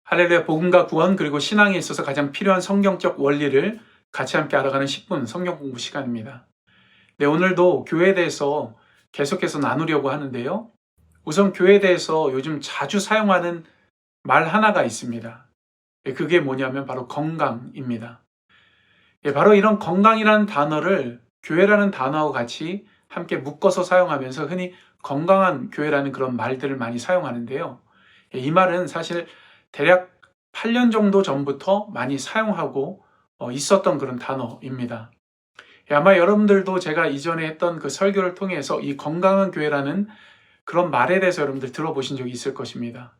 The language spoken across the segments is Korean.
할렐루야. 복음과 구원 그리고 신앙에 있어서 가장 필요한 성경적 원리를 같이 함께 알아가는 10분 성경 공부 시간입니다. 네, 오늘도 교회에 대해서 계속해서 나누려고 하는데요. 우선 교회에 대해서 요즘 자주 사용하는 말 하나가 있습니다. 그게 뭐냐면 바로 건강입니다. 바로 이런 건강이라는 단어를 교회라는 단어와 같이 함께 묶어서 사용하면서 흔히 건강한 교회라는 그런 말들을 많이 사용하는데요. 이 말은 사실 대략 8년 정도 전부터 많이 사용하고 있었던 그런 단어입니다. 아마 여러분들도 제가 이전에 했던 그 설교를 통해서 이 건강한 교회라는 그런 말에 대해서 여러분들 들어보신 적이 있을 것입니다.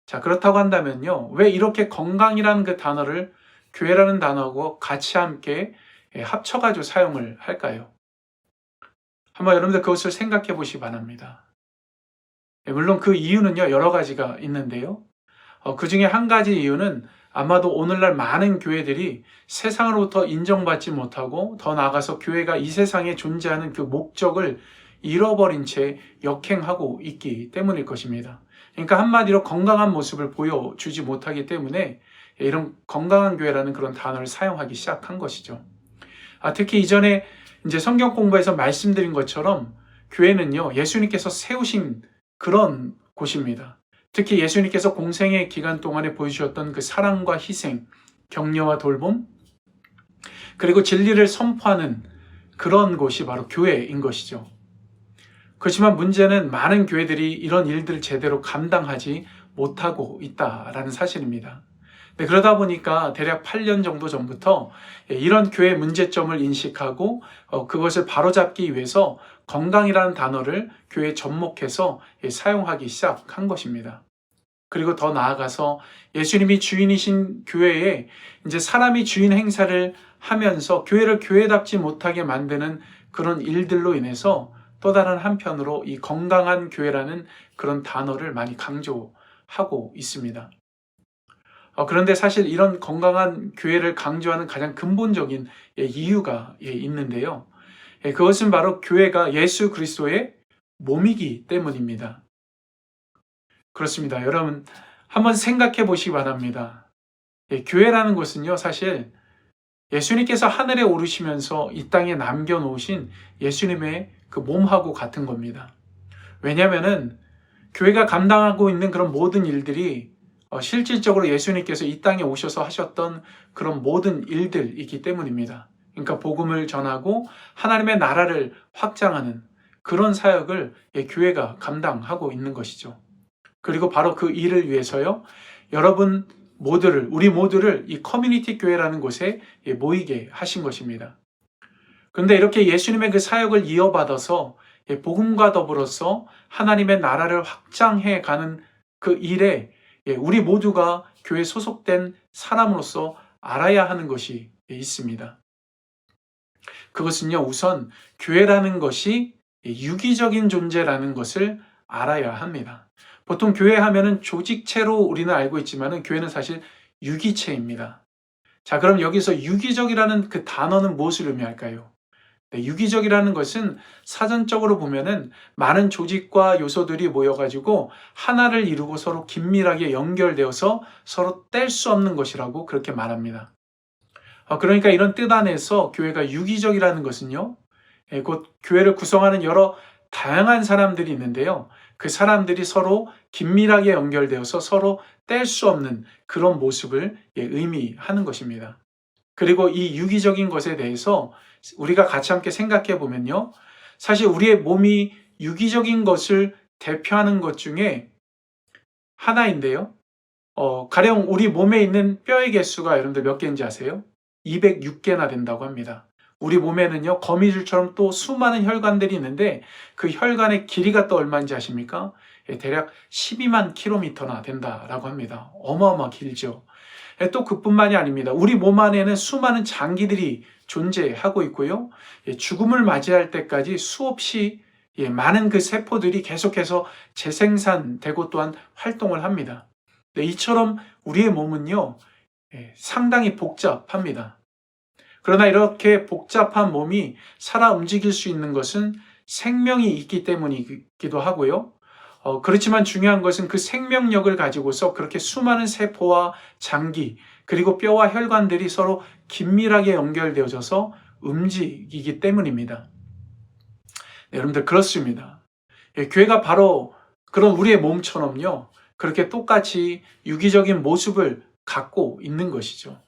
자, 그렇다고 한다면요. 왜 이렇게 건강이라는 그 단어를 교회라는 단어하고 같이 함께 합쳐가지고 사용을 할까요? 한번 여러분들 그것을 생각해 보시기 바랍니다. 물론 그 이유는요, 여러 가지가 있는데요. 그 중에 한 가지 이유는 아마도 오늘날 많은 교회들이 세상으로부터 인정받지 못하고 더 나아가서 교회가 이 세상에 존재하는 그 목적을 잃어버린 채 역행하고 있기 때문일 것입니다. 그러니까 한마디로 건강한 모습을 보여주지 못하기 때문에 이런 건강한 교회라는 그런 단어를 사용하기 시작한 것이죠. 특히 이전에 이제 성경 공부에서 말씀드린 것처럼 교회는요, 예수님께서 세우신 그런 곳입니다. 특히 예수님께서 공생의 기간 동안에 보여주셨던 그 사랑과 희생, 격려와 돌봄, 그리고 진리를 선포하는 그런 곳이 바로 교회인 것이죠. 그렇지만 문제는 많은 교회들이 이런 일들을 제대로 감당하지 못하고 있다라는 사실입니다. 그러다 보니까 대략 8년 정도 전부터 이런 교회의 문제점을 인식하고 그것을 바로잡기 위해서 건강이라는 단어를 교회에 접목해서 사용하기 시작한 것입니다. 그리고 더 나아가서 예수님이 주인이신 교회에 이제 사람이 주인 행사를 하면서 교회를 교회답지 못하게 만드는 그런 일들로 인해서 또 다른 한편으로 이 건강한 교회라는 그런 단어를 많이 강조하고 있습니다. 그런데 사실 이런 건강한 교회를 강조하는 가장 근본적인 이유가 있는데요. 그것은 바로 교회가 예수 그리스도의 몸이기 때문입니다. 그렇습니다. 여러분 한번 생각해 보시기 바랍니다. 교회라는 것은요, 사실 예수님께서 하늘에 오르시면서 이 땅에 남겨놓으신 예수님의 그 몸하고 같은 겁니다. 왜냐하면은 교회가 감당하고 있는 그런 모든 일들이 실질적으로 예수님께서 이 땅에 오셔서 하셨던 그런 모든 일들이기 때문입니다. 그러니까 복음을 전하고 하나님의 나라를 확장하는 그런 사역을 교회가 감당하고 있는 것이죠. 그리고 바로 그 일을 위해서요, 여러분 모두를, 우리 모두를 이 커뮤니티 교회라는 곳에 모이게 하신 것입니다. 그런데 이렇게 예수님의 그 사역을 이어받아서 복음과 더불어서 하나님의 나라를 확장해 가는 그 일에 우리 모두가 교회에 소속된 사람으로서 알아야 하는 것이 있습니다. 그것은요, 우선 교회라는 것이 유기적인 존재라는 것을 알아야 합니다. 보통 교회 하면은 조직체로 우리는 알고 있지만은 교회는 사실 유기체입니다. 자, 그럼 여기서 유기적이라는 그 단어는 무엇을 의미할까요? 유기적이라는 것은 사전적으로 보면은 많은 조직과 요소들이 모여가지고 하나를 이루고 서로 긴밀하게 연결되어서 서로 뗄 수 없는 것이라고 그렇게 말합니다. 그러니까 이런 뜻 안에서 교회가 유기적이라는 것은요, 곧 교회를 구성하는 여러 다양한 사람들이 있는데요. 그 사람들이 서로 긴밀하게 연결되어서 서로 뗄 수 없는 그런 모습을 의미하는 것입니다. 그리고 이 유기적인 것에 대해서 우리가 같이 함께 생각해 보면요. 사실 우리의 몸이 유기적인 것을 대표하는 것 중에 하나인데요. 가령 우리 몸에 있는 뼈의 개수가 여러분들 몇 개인지 아세요? 206개나 된다고 합니다. 우리 몸에는요, 거미줄처럼 또 수많은 혈관들이 있는데 그 혈관의 길이가 또 얼마인지 아십니까? 대략 12만 킬로미터나 된다라고 합니다. 어마어마 길죠. 또 그뿐만이 아닙니다. 우리 몸 안에는 수많은 장기들이 존재하고 있고요. 죽음을 맞이할 때까지 수없이 많은 그 세포들이 계속해서 재생산되고 또한 활동을 합니다. 이처럼 우리의 몸은요, 상당히 복잡합니다. 그러나 이렇게 복잡한 몸이 살아 움직일 수 있는 것은 생명이 있기 때문이기도 하고요. 그렇지만 중요한 것은 그 생명력을 가지고서 그렇게 수많은 세포와 장기, 그리고 뼈와 혈관들이 서로 긴밀하게 연결되어져서 움직이기 때문입니다. 네, 여러분들 그렇습니다. 교회가 바로 그런 우리의 몸처럼요, 그렇게 똑같이 유기적인 모습을 갖고 있는 것이죠.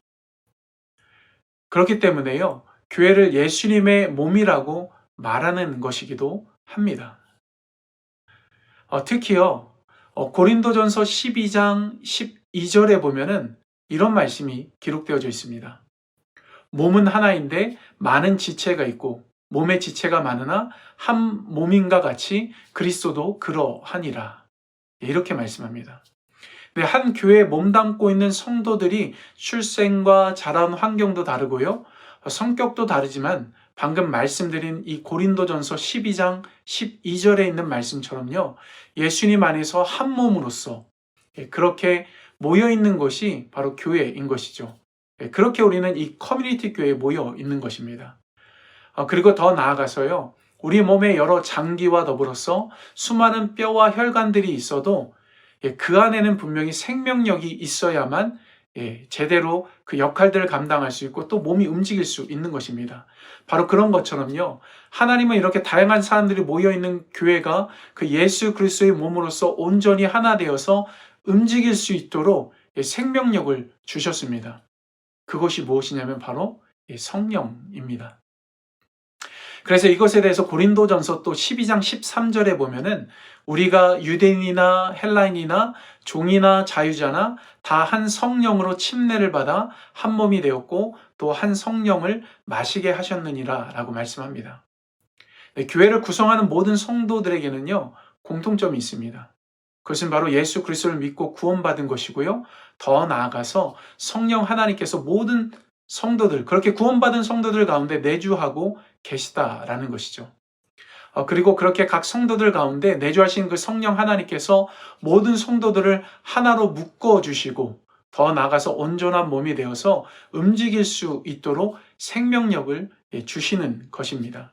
그렇기 때문에요, 교회를 예수님의 몸이라고 말하는 것이기도 합니다. 특히요, 고린도전서 12장 12절에 보면은 이런 말씀이 기록되어져 있습니다. 몸은 하나인데 많은 지체가 있고 몸의 지체가 많으나 한 몸인가 같이 그리스도도 그러하니라. 이렇게 말씀합니다. 네, 한 교회에 몸담고 있는 성도들이 출생과 자란 환경도 다르고요, 성격도 다르지만 방금 말씀드린 이 고린도전서 12장 12절에 있는 말씀처럼요, 예수님 안에서 한 몸으로서 그렇게 모여 있는 것이 바로 교회인 것이죠. 그렇게 우리는 이 커뮤니티 교회에 모여 있는 것입니다. 그리고 더 나아가서요, 우리 몸에 여러 장기와 더불어서 수많은 뼈와 혈관들이 있어도 그 안에는 분명히 생명력이 있어야만 제대로 그 역할들을 감당할 수 있고 또 몸이 움직일 수 있는 것입니다. 바로 그런 것처럼요, 하나님은 이렇게 다양한 사람들이 모여있는 교회가 그 예수 그리스도의 몸으로서 온전히 하나 되어서 움직일 수 있도록 생명력을 주셨습니다. 그것이 무엇이냐면 바로 성령입니다. 그래서 이것에 대해서 고린도전서 또 12장 13절에 보면은 우리가 유대인이나 헬라인이나 종이나 자유자나 다 한 성령으로 침례를 받아 한 몸이 되었고 또 한 성령을 마시게 하셨느니라 라고 말씀합니다. 네, 교회를 구성하는 모든 성도들에게는요, 공통점이 있습니다. 그것은 바로 예수 그리스도를 믿고 구원받은 것이고요, 더 나아가서 성령 하나님께서 모든 성도들, 그렇게 구원받은 성도들 가운데 내주하고 계시다라는 것이죠. 그리고 그렇게 각 성도들 가운데 내주하신 그 성령 하나님께서 모든 성도들을 하나로 묶어주시고 더 나아가서 온전한 몸이 되어서 움직일 수 있도록 생명력을 주시는 것입니다.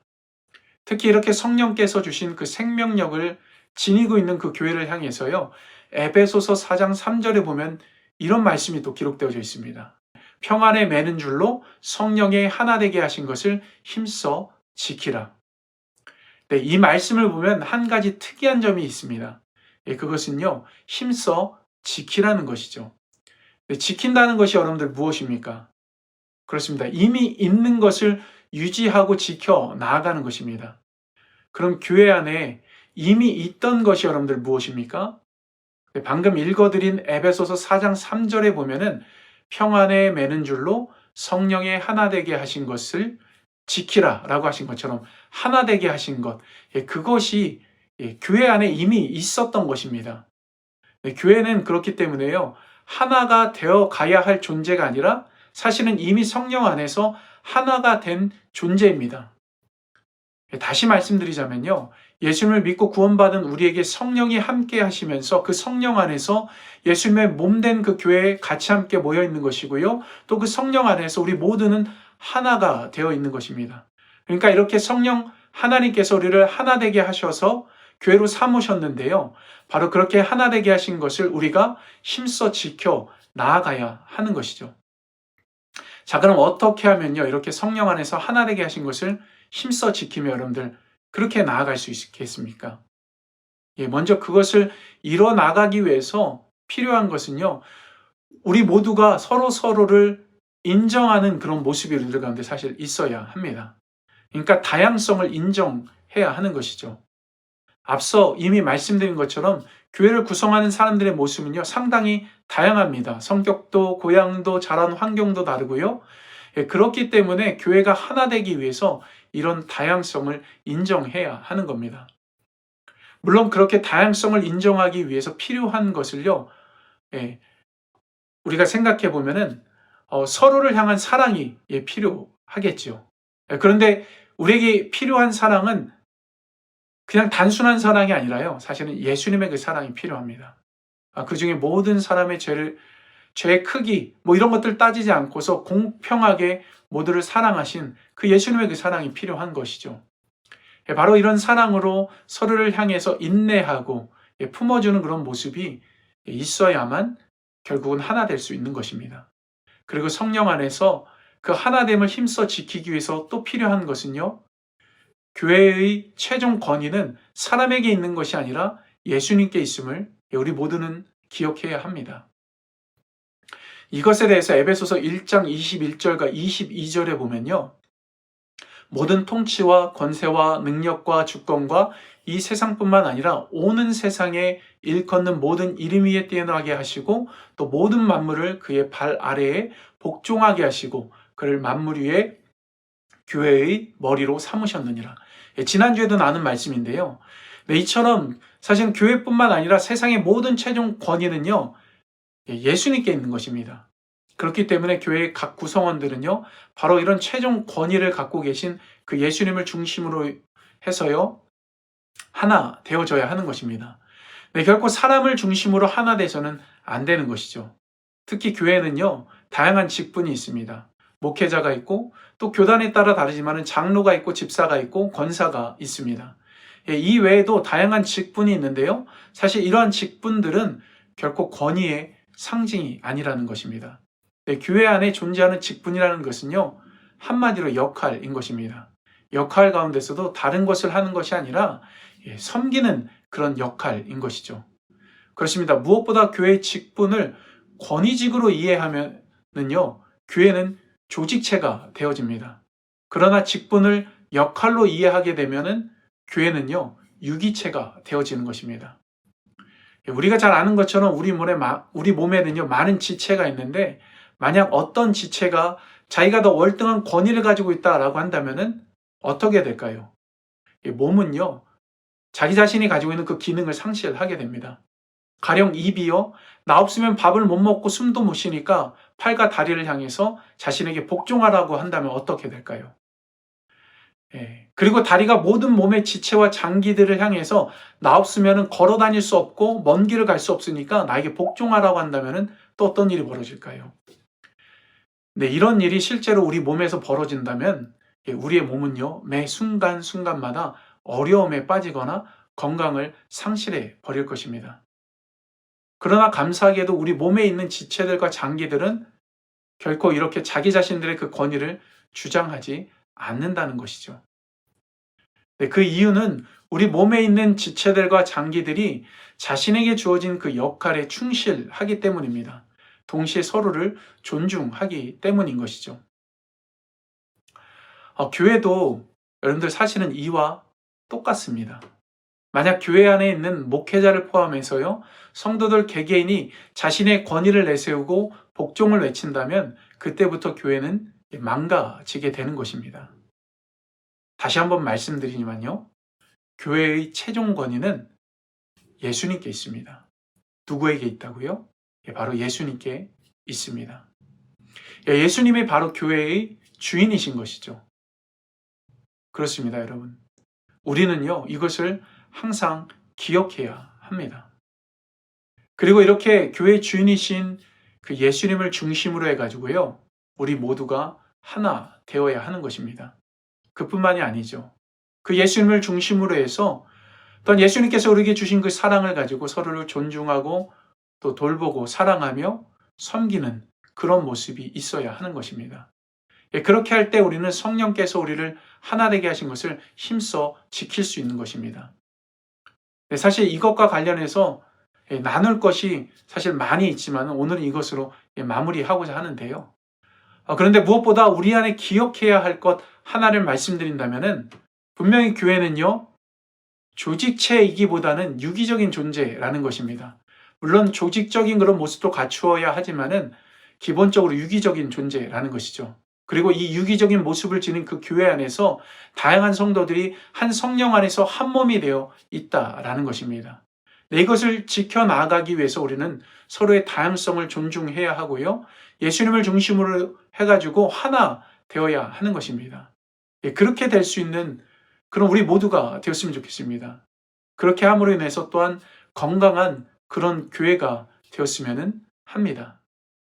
특히 이렇게 성령께서 주신 그 생명력을 지니고 있는 그 교회를 향해서요, 에베소서 4장 3절에 보면 이런 말씀이 또 기록되어져 있습니다. 평안에 매는 줄로 성령의 하나 되게 하신 것을 힘써 지키라. 네, 이 말씀을 보면 한 가지 특이한 점이 있습니다. 그것은요, 힘써 지키라는 것이죠. 네, 지킨다는 것이 여러분들 무엇입니까? 그렇습니다. 이미 있는 것을 유지하고 지켜 나아가는 것입니다. 그럼 교회 안에 이미 있던 것이 여러분들 무엇입니까? 네, 방금 읽어드린 에베소서 4장 3절에 보면은 평안에 매는 줄로 성령의 하나 되게 하신 것을 지키라 라고 하신 것처럼 하나 되게 하신 것, 그것이 교회 안에 이미 있었던 것입니다. 교회는 그렇기 때문에요, 하나가 되어 가야 할 존재가 아니라 사실은 이미 성령 안에서 하나가 된 존재입니다. 다시 말씀드리자면요, 예수님을 믿고 구원받은 우리에게 성령이 함께 하시면서 그 성령 안에서 예수님의 몸된 그 교회에 같이 함께 모여 있는 것이고요, 또 그 성령 안에서 우리 모두는 하나가 되어 있는 것입니다. 그러니까 이렇게 성령 하나님께서 우리를 하나 되게 하셔서 교회로 삼으셨는데요, 바로 그렇게 하나 되게 하신 것을 우리가 힘써 지켜 나아가야 하는 것이죠. 자, 그럼 어떻게 하면요, 이렇게 성령 안에서 하나 되게 하신 것을 힘써 지키며 여러분들 그렇게 나아갈 수 있겠습니까? 먼저 그것을 이뤄 나가기 위해서 필요한 것은요, 우리 모두가 서로를 인정하는 그런 모습이 우리들 가운데 사실 있어야 합니다. 그러니까 다양성을 인정해야 하는 것이죠. 앞서 이미 말씀드린 것처럼 교회를 구성하는 사람들의 모습은요, 상당히 다양합니다. 성격도, 고향도, 자란 환경도 다르고요. 그렇기 때문에 교회가 하나 되기 위해서 이런 다양성을 인정해야 하는 겁니다. 물론 그렇게 다양성을 인정하기 위해서 필요한 것을요, 우리가 생각해 보면은 서로를 향한 사랑이 필요하겠죠. 그런데 우리에게 필요한 사랑은 그냥 단순한 사랑이 아니라요, 사실은 예수님의 그 사랑이 필요합니다. 그 중에 모든 사람의 죄의 크기, 이런 것들 따지지 않고서 공평하게 모두를 사랑하신 그 예수님의 그 사랑이 필요한 것이죠. 바로 이런 사랑으로 서로를 향해서 인내하고 품어주는 그런 모습이 있어야만 결국은 하나 될 수 있는 것입니다. 그리고 성령 안에서 그 하나됨을 힘써 지키기 위해서 또 필요한 것은요, 교회의 최종 권위는 사람에게 있는 것이 아니라 예수님께 있음을 우리 모두는 기억해야 합니다. 이것에 대해서 에베소서 1장 21절과 22절에 보면요, 모든 통치와 권세와 능력과 주권과 이 세상뿐만 아니라 오는 세상에 일컫는 모든 이름 위에 뛰어나게 하시고 또 모든 만물을 그의 발 아래에 복종하게 하시고 그를 만물 위에 교회의 머리로 삼으셨느니라. 지난주에도 나눈 말씀인데요. 이처럼 사실 교회뿐만 아니라 세상의 모든 최종 권위는요, 예수님께 있는 것입니다. 그렇기 때문에 교회의 각 구성원들은요, 바로 이런 최종 권위를 갖고 계신 그 예수님을 중심으로 해서요, 하나 되어져야 하는 것입니다. 결코 사람을 중심으로 하나 돼서는 안 되는 것이죠. 특히 교회는요, 다양한 직분이 있습니다. 목회자가 있고 또 교단에 따라 다르지만 장로가 있고 집사가 있고 권사가 있습니다. 이 외에도 다양한 직분이 있는데요. 사실 이러한 직분들은 결코 권위의 상징이 아니라는 것입니다. 교회 안에 존재하는 직분이라는 것은요, 한마디로 역할인 것입니다. 역할 가운데서도 다른 것을 하는 것이 아니라 섬기는 그런 역할인 것이죠. 그렇습니다. 무엇보다 교회의 직분을 권위직으로 이해하면요, 교회는 조직체가 되어집니다. 그러나 직분을 역할로 이해하게 되면은 교회는요, 유기체가 되어지는 것입니다. 우리가 잘 아는 것처럼 우리 몸에는요, 많은 지체가 있는데 만약 어떤 지체가 자기가 더 월등한 권위를 가지고 있다라고 한다면은 어떻게 될까요? 몸은요, 자기 자신이 가지고 있는 그 기능을 상실하게 됩니다. 가령 입이요, 나 없으면 밥을 못 먹고 숨도 못 쉬니까 팔과 다리를 향해서 자신에게 복종하라고 한다면 어떻게 될까요? 그리고 다리가 모든 몸의 지체와 장기들을 향해서 나 없으면 걸어 다닐 수 없고 먼 길을 갈 수 없으니까 나에게 복종하라고 한다면 또 어떤 일이 벌어질까요? 이런 일이 실제로 우리 몸에서 벌어진다면 우리의 몸은요, 매 순간순간마다 어려움에 빠지거나 건강을 상실해 버릴 것입니다. 그러나 감사하게도 우리 몸에 있는 지체들과 장기들은 결코 이렇게 자기 자신들의 그 권위를 주장하지 않는다는 것이죠. 그 이유는 우리 몸에 있는 지체들과 장기들이 자신에게 주어진 그 역할에 충실하기 때문입니다. 동시에 서로를 존중하기 때문인 것이죠. 교회도 여러분들 사실은 이와 똑같습니다. 만약 교회 안에 있는 목회자를 포함해서요, 성도들 개개인이 자신의 권위를 내세우고 복종을 외친다면 그때부터 교회는 망가지게 되는 것입니다. 다시 한번 말씀드리지만요, 교회의 최종 권위는 예수님께 있습니다. 누구에게 있다고요? 바로 예수님께 있습니다. 예수님이 바로 교회의 주인이신 것이죠. 그렇습니다, 여러분. 우리는요, 이것을 항상 기억해야 합니다. 그리고 이렇게 교회 주인이신 그 예수님을 중심으로 해가지고요, 우리 모두가 하나 되어야 하는 것입니다. 그뿐만이 아니죠. 그 예수님을 중심으로 해서 또한 예수님께서 우리에게 주신 그 사랑을 가지고 서로를 존중하고 또 돌보고 사랑하며 섬기는 그런 모습이 있어야 하는 것입니다. 그렇게 할 때 우리는 성령께서 우리를 하나 되게 하신 것을 힘써 지킬 수 있는 것입니다. 사실 이것과 관련해서 나눌 것이 사실 많이 있지만 오늘은 이것으로 마무리하고자 하는데요. 그런데 무엇보다 우리 안에 기억해야 할 것 하나를 말씀드린다면 분명히 교회는요, 조직체이기보다는 유기적인 존재라는 것입니다. 물론 조직적인 그런 모습도 갖추어야 하지만은 기본적으로 유기적인 존재라는 것이죠. 그리고 이 유기적인 모습을 지닌 그 교회 안에서 다양한 성도들이 한 성령 안에서 한 몸이 되어 있다라는 것입니다. 이것을 지켜나가기 위해서 우리는 서로의 다양성을 존중해야 하고요, 예수님을 중심으로 해가지고 하나 되어야 하는 것입니다. 그렇게 될 수 있는 그런 우리 모두가 되었으면 좋겠습니다. 그렇게 함으로 인해서 또한 건강한 그런 교회가 되었으면 합니다.